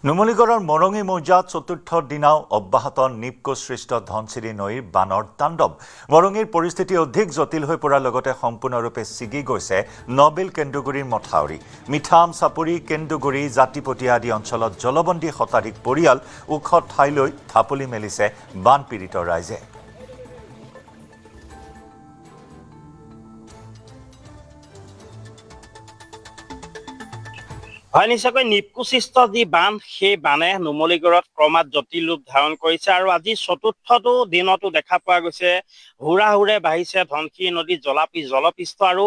নুমলীগড়ৰ মৰঙী মৌজাত চতুৰ্থ দিনাও অব্যাহত নিপকোসৃষ্ট ধনশিৰি নৈৰ বানৰ তাণ্ডৱ। মৰঙীৰ পৰিস্থিতি অধিক জটিল হৈ পৰাৰ লগতে সম্পূৰ্ণৰূপে ছিগি গৈছে নবিল কেন্দুগুৰিৰ মথাউৰি। মিঠাম চাপৰি কেন্দুগুৰি জাতিপতীয়া আদি অঞ্চলত জলবন্দী শতাধিক পৰিয়াল ওখ ঠাইলৈ ঢাপলি মেলিছে বানপীড়িত ৰাইজে। হয়, নিশ্চয়কৈ নিপকোসৃষ্ট যি বান সেই বানে নুমলীগড়ত ক্ৰমাৎ জটিল ৰূপ ধাৰণ কৰিছে আৰু আজি চতুৰ্থটো দিনতো দেখা পোৱা গৈছে হুৰে বাঢ়িছে ধনশিৰি নদীৰ জলপৃষ্ঠ আৰু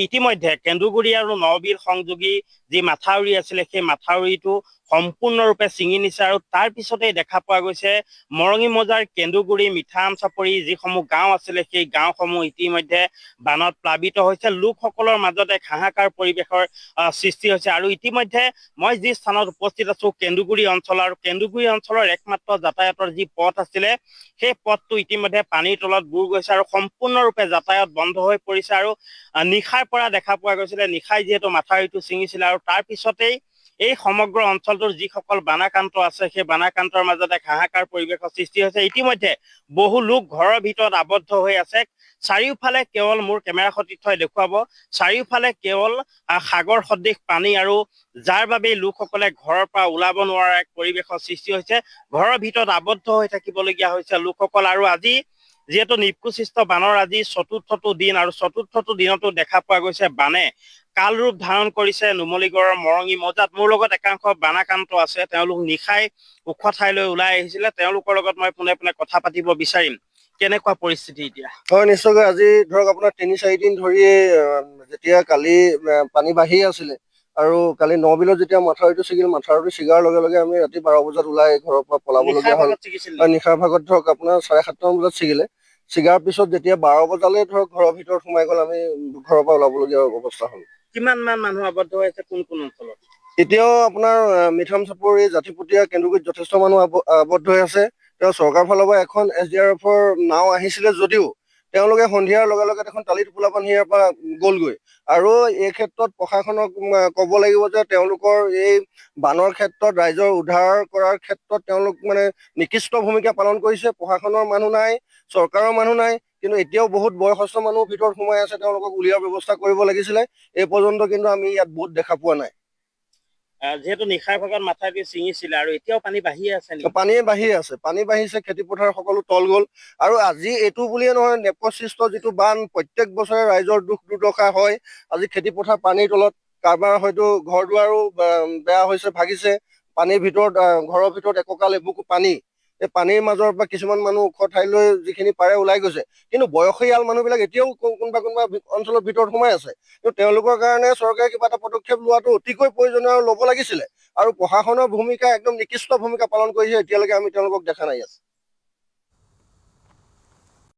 ইতিমধ্যে কেন্দুগুৰি আৰু নবিল সংযোগী যি মাথাউৰি আছিলে সেই মাথাউৰিটো সম্পূৰ্ণৰূপে ছিঙি নিছে আৰু তাৰ পিছতেই দেখা পোৱা গৈছে মৰঙী মৌজাৰ কেন্দুগুৰি মিঠাম চাপৰি যিসমূহ গাঁও আছিলে সেই গাঁওসমূহ ইতিমধ্যে বানত প্লাবিত হৈছে। লোকসকলৰ মাজত এক হাহাকাৰ পৰিৱেশৰ সৃষ্টি হৈছে আৰু ইতিমধ্যে মই যি স্থানত উপস্থিত আছো কেন্দুগুৰি অঞ্চল আৰু কেন্দুগুৰি অঞ্চলৰ একমাত্ৰ যাতায়াতৰ যি পথ আছিলে সেই পথটো ইতিমধ্যে পানীৰ তলত বুৰ গৈছে আৰু সম্পূৰ্ণৰূপে যাতায়াত বন্ধ হৈ পৰিছে আৰু নিশাৰ পৰা দেখা পোৱা গৈছিলে নিশাই যিহেতু মাথাউৰিটো ছিঙিছিলে আৰু তাৰ পিছতেই এই সমগ্ৰ অঞ্চলটোৰ যিসকল বানাক্ৰান্ত আছে সেই বানাক্ৰান্তৰ মাজত এক হাহাকাৰ পৰিৱেশৰ সৃষ্টি হৈছে। ইতিমধ্যে বহু লোক ঘৰৰ ভিতৰত আবদ্ধ হৈ আছে। চাৰিওফালে কেৱল মোৰ কেমেৰা সতীৰ্থই দেখুৱাব চাৰিওফালে কেৱল সাগৰ সদৃশ পানী আৰু যাৰ বাবে লোকসকলে ঘৰৰ পৰা ওলাব নোৱাৰা এক পৰিৱেশৰ সৃষ্টি হৈছে। ঘৰৰ ভিতৰত আবদ্ধ হৈ থাকিবলগীয়া হৈছে লোকসকল আৰু আজি যিহেতু নিপকোসৃষ্ট বানৰ আজি চতুৰ্থটো দিন আৰু চতুৰ্থটো দিনতো দেখা পোৱা গৈছে বানে কাল ৰূপ ধাৰণ কৰিছে নুমলীগড়ৰ মৰঙী মৌজাত। মোৰ লগত একাংশ বানাক্ৰান্ত আছে, তেওঁলোক নিশাই ওখ ঠাইলৈ ওলাই আহিছিলে। তেওঁলোকৰ লগত মই পোনে পোনে কথা পাতিব বিচাৰিম। কেনেকুৱা পৰিস্থিতি এতিয়া? হয়, নিশ্চয়কৈ আজি ধৰক আপোনাৰ ৩-৪ দিন ধৰি যেতিয়া কালি পানী বাঢ়ি আছিলে আৰু কালি নবিলত যেতিয়া মাথাউৰিটো ছিগাৰ লগে লগে আমি ৰাতি 12 বজাত ওলাই ঘৰৰ পৰা পলাবলগীয়া হ'ল। নিশাৰ ভাগত ধৰক আপোনাৰ 7:30 বজাত ছিগাৰ পিছত যেতিয়া 12 বজালৈ ধৰক ঘৰৰ ভিতৰত সোমাই গ'ল, আমি ঘৰৰ পৰা ওলাবলগীয়া অৱস্থা হ'ল। কিমান মান মানুহ আবদ্ধ হৈ আছে কোন কোন অঞ্চলত? এতিয়াও আপোনাৰ মিঠাম চাপৰি জাতিপতীয়া কেন্দুগুৰিত যথেষ্ট মানুহ আবদ্ধ হৈ আছে। তেওঁ চৰকাৰৰ ফালৰ পৰা এখন SDRFৰ নাও আহিছিলে যদিও তেওঁলোকে সন্ধিয়াৰ লগে লগে এখন টালি টোপোলা বান্ধি ইয়াৰ পৰা গ'লগৈ আৰু এই ক্ষেত্ৰত প্ৰশাসনক ক'ব লাগিব যে তেওঁলোকৰ এই বানৰ ক্ষেত্ৰত ৰাইজৰ উদ্ধাৰ কৰাৰ ক্ষেত্ৰত তেওঁলোক নিকৃষ্ট ভূমিকা পালন কৰিছে। প্ৰশাসনৰ মানুহ নাই, চৰকাৰৰ মানুহ নাই, কিন্তু এতিয়াও বহুত বয়সস্থ মানুহ ভিতৰত সোমাই আছে। তেওঁলোকক উলিওৱাৰ ব্যৱস্থা কৰিব লাগিছিলে। এই পৰ্যন্ত কিন্তু আমি ইয়াত বহুত দেখা পোৱা নাই। যিহেতু নিশাৰ ভাগত মাথাউৰিটো ছিঙিছিলে আৰু এতিয়াও পানী বাঢ়িয়ে আছে নেকি? পানী বাঢ়িছে, খেতি পথাৰ সকলো তল গ'ল আৰু আজি এইটো বুলিয়ে নহয়, নিপকোসৃষ্ট যিটো বান প্ৰত্যেক বছৰে ৰাইজৰ দুখ দুৰ্দশা হয়। আজি খেতি পথাৰ পানীৰ তলত, কাৰোবাৰ হয়তো ঘৰ দুৱাৰো বেয়া হৈছে, ভাগিছে। পানীৰ ভিতৰত ঘৰৰ ভিতৰত একঁকাল এবুকু পানী। এই পানীৰ মাজৰ পৰা কিছুমান মানুহ ওখ ঠাইলৈ যিখিনি পাৰে ওলাই গৈছে, কিন্তু বয়সীয়াল মানুহবিলাক এতিয়াও কোনোবা অঞ্চলৰ ভিতৰত সোমাই আছে। কিন্তু তেওঁলোকৰ কাৰণে চৰকাৰে কিবা এটা পদক্ষেপ লোৱাটো অতিকৈ প্ৰয়োজনীয় আৰু ল'ব লাগিছিলে। আৰু প্ৰশাসনৰ ভূমিকা একদম নিকৃষ্ট ভূমিকা পালন কৰিছে। এতিয়ালৈকে আমি তেওঁলোকক দেখা নাই আছে।